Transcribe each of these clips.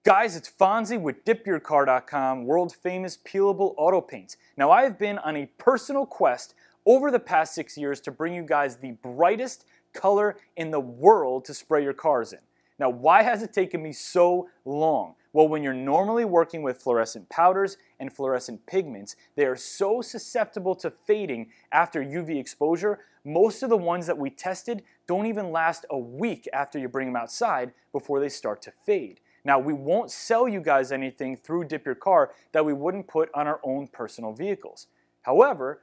Guys, it's Fonzie with DipYourCar.com, world famous peelable auto paints. Now I have been on a personal quest over the past 6 years to bring you guys the brightest color in the world to spray your cars in. Now why has it taken me so long? Well, when you're normally working with fluorescent powders and fluorescent pigments, they are so susceptible to fading after UV exposure. Most of the ones that we tested don't even last a week after you bring them outside before they start to fade. Now, we won't sell you guys anything through Dip Your Car that we wouldn't put on our own personal vehicles. However,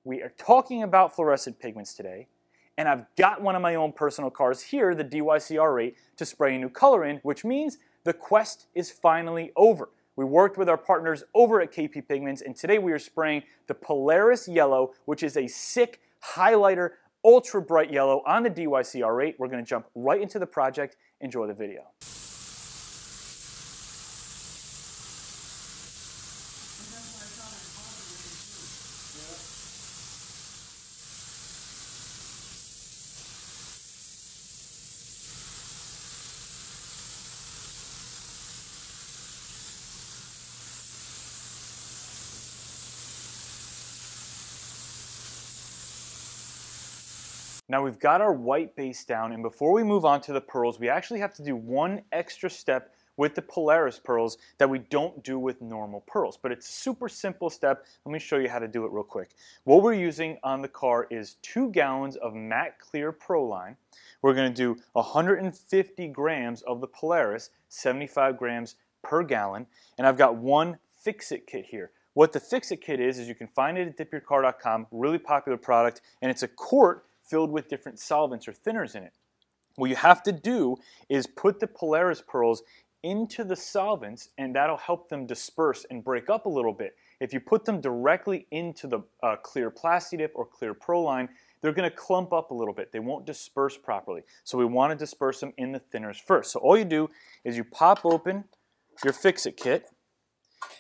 we are talking about fluorescent pigments today, and I've got one of my own personal cars here, the DYC R8, to spray a new color in, which means the quest is finally over. We worked with our partners over at KP Pigments, and today we are spraying the Polaris Yellow, which is a sick highlighter, ultra bright yellow on the DYC R8. We're going to jump right into the project. Enjoy the video. Now we've got our white base down, and before we move on to the pearls, we actually have to do one extra step with the Polaris pearls that we don't do with normal pearls. But it's a super simple step. Let me show you how to do it real quick. What we're using on the car is 2 gallons of matte clear ProLine. We're going to do 150 grams of the Polaris, 75 grams per gallon, and I've got one Fix-It kit here. What the Fix-It kit is you can find it at DipYourCar.com, really popular product, and it's a quart filled with different solvents or thinners in it. What you have to do is put the Polaris pearls into the solvents, and that'll help them disperse and break up a little bit. If you put them directly into the clear Plasti Dip or clear ProLine, they're going to clump up a little bit. They won't disperse properly. So we want to disperse them in the thinners first. So all you do is you pop open your Fix-It kit,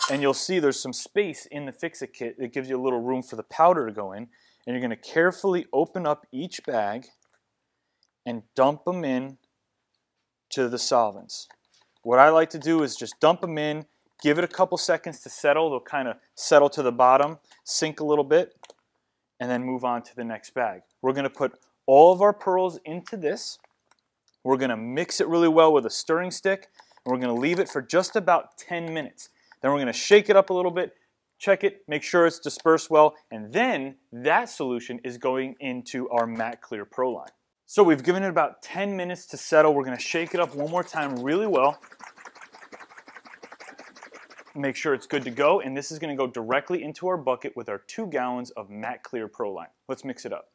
and you'll see there's some space in the Fix-It kit that gives you a little room for the powder to go in. And you're going to carefully open up each bag and dump them in to the solvents. What I like to do is just dump them in, give it a couple seconds to settle. They'll kind of settle to the bottom, sink a little bit, and then move on to the next bag. We're going to put all of our pearls into this. We're going to mix it really well with a stirring stick, and we're going to leave it for just about 10 minutes. Then we're going to shake it up a little bit, check it, make sure it's dispersed well, and then that solution is going into our matte clear ProLine. So we've given it about 10 minutes to settle. We're going to shake it up one more time really well. Make sure it's good to go, and this is going to go directly into our bucket with our 2 gallons of matte clear ProLine. Let's mix it up.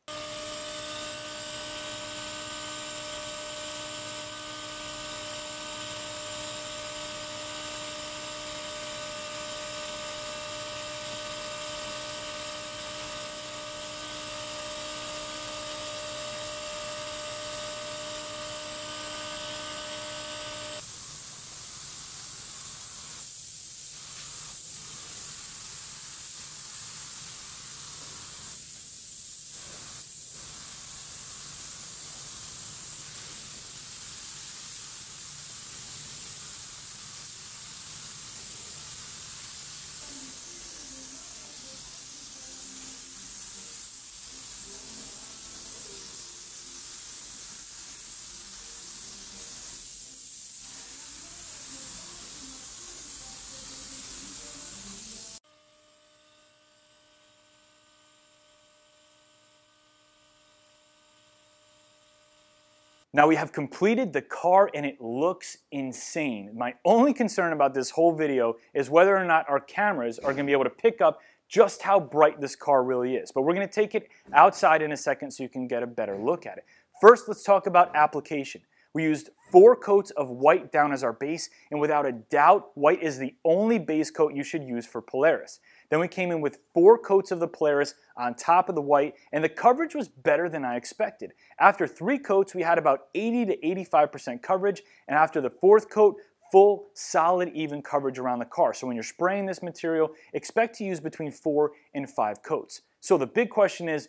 Now we have completed the car and it looks insane. My only concern about this whole video is whether or not our cameras are going to be able to pick up just how bright this car really is. But we're going to take it outside in a second so you can get a better look at it. First, let's talk about application. We used 4 coats of white down as our base, and without a doubt, white is the only base coat you should use for Polaris. Then we came in with 4 coats of the Polaris on top of the white, and the coverage was better than I expected. After 3 coats, we had about 80 to 85% coverage, and after the 4th coat, full, solid, even coverage around the car. So when you're spraying this material, expect to use between 4 and 5 coats. So the big question is,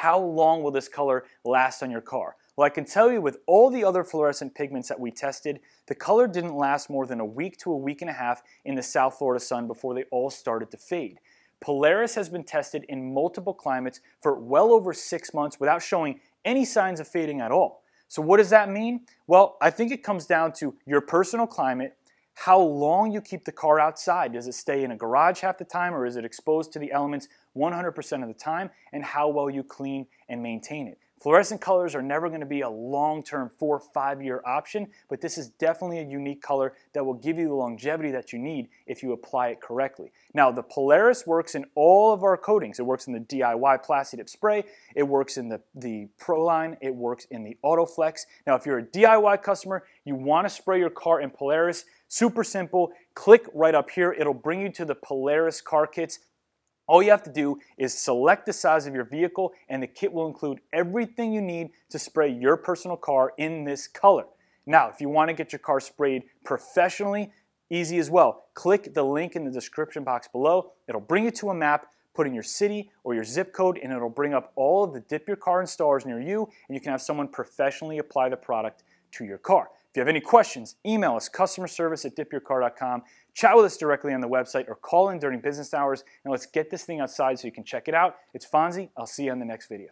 How long will this color last on your car? Well, I can tell you with all the other fluorescent pigments that we tested, the color didn't last more than a week to a week and a half in the South Florida sun before they all started to fade. Polaris has been tested in multiple climates for well over 6 months without showing any signs of fading at all. So what does that mean? Well, I think it comes down to your personal climate, how long you keep the car outside. Does it stay in a garage half the time, or is it exposed to the elements 100% of the time, and how well you clean and maintain it. Fluorescent colors are never going to be a long-term 4 or 5 year option, but this is definitely a unique color that will give you the longevity that you need if you apply it correctly. Now, the Polaris works in all of our coatings. It works in the DIY Plasti Dip Spray, it works in the ProLine, it works in the AutoFlex. Now, if you're a DIY customer, you want to spray your car in Polaris, super simple. Click right up here. It'll bring you to the Polaris car kits. All you have to do is select the size of your vehicle, and the kit will include everything you need to spray your personal car in this color. Now, if you want to get your car sprayed professionally, easy as well. Click the link in the description box below. It'll bring you to a map. Put in your city or your zip code, and it'll bring up all of the Dip Your Car installers near you, and you can have someone professionally apply the product to your car. If you have any questions, email us, CustomerService@DipYourCar.com. Chat with us directly on the website or call in during business hours, and let's get this thing outside so you can check it out. It's Fonzie. I'll see you on the next video.